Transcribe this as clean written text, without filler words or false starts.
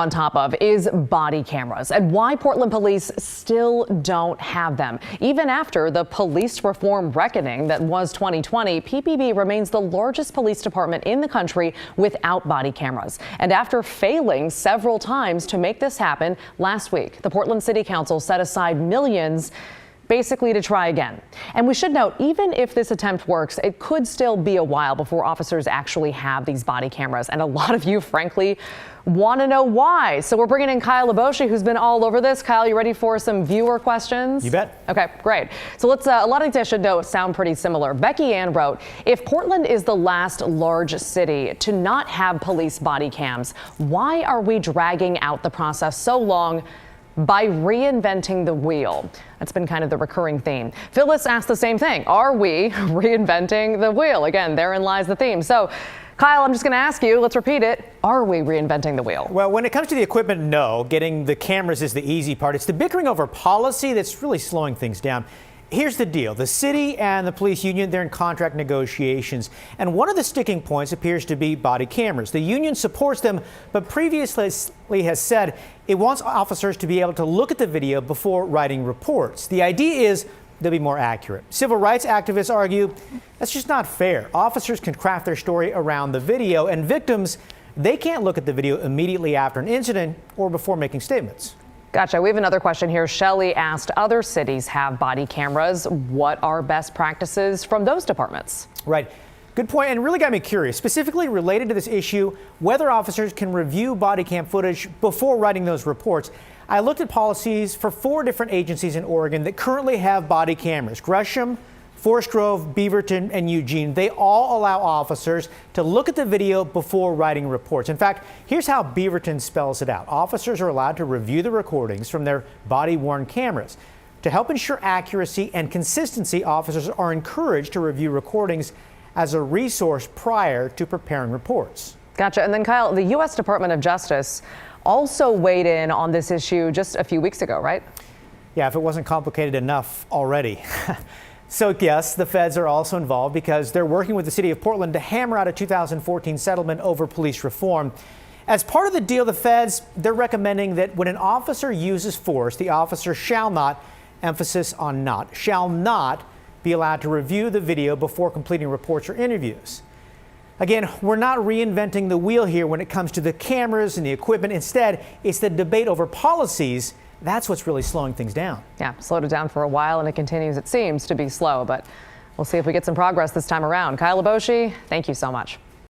On top of is body cameras and why Portland police still don't have them. Even after the police reform reckoning that was 2020, PPB remains the largest police department in the country without body cameras. And after failing several times to make this happen, last week, the Portland City Council set aside millions basically to try again. And we should note, even if this attempt works, it could still be a while before officers actually have these body cameras. And a lot of you, frankly, want to know why. So we're bringing in Kyle Laboshi, who's been all over this. Kyle, you ready for some viewer questions? You bet. Okay, great. So let's, a lot of these I should know sound pretty similar. Becky Ann wrote, if Portland is the last large city to not have police body cams, why are we dragging out the process so long by reinventing the wheel? That's been kind of the recurring theme. Phyllis asked the same thing. Are we reinventing the wheel? Again, therein lies the theme. So, Kyle, I'm just going to ask you, let's repeat it. Are we reinventing the wheel? Well, when it comes to the equipment, no. Getting the cameras is the easy part. It's the bickering over policy that's really slowing things down. Here's the deal. The city and the police union, they're in contract negotiations. And one of the sticking points appears to be body cameras. The union supports them, but previously has said it wants officers to be able to look at the video before writing reports. The idea is they'll be more accurate. Civil rights activists argue that's just not fair. Officers can craft their story around the video, and victims, they can't look at the video immediately after an incident or before making statements. Gotcha. We have another question here. Shelley asked, other cities have body cameras. What are best practices from those departments? Right. Good point, and really got me curious, specifically related to this issue, whether officers can review body cam footage before writing those reports. I looked at policies for 4 different agencies in Oregon that currently have body cameras. Gresham, Forest Grove, Beaverton, and Eugene. They all allow officers to look at the video before writing reports. In fact, here's how Beaverton spells it out. Officers are allowed to review the recordings from their body-worn cameras. To help ensure accuracy and consistency, officers are encouraged to review recordings as a resource prior to preparing reports. Gotcha. And then, Kyle, the U.S. Department of Justice also weighed in on this issue just a few weeks ago, right? Yeah, if it wasn't complicated enough already. So yes, the feds are also involved because they're working with the city of Portland to hammer out a 2014 settlement over police reform. As part of the deal, the feds, they're recommending that when an officer uses force, the officer shall not, emphasis on not, shall not be allowed to review the video before completing reports or interviews. Again, we're not reinventing the wheel here when it comes to the cameras and the equipment. Instead, it's the debate over policies. That's what's really slowing things down. Yeah, slowed it down for a while, and it continues, it seems, to be slow, but we'll see if we get some progress this time around. Kyle Laboshi, thank you so much.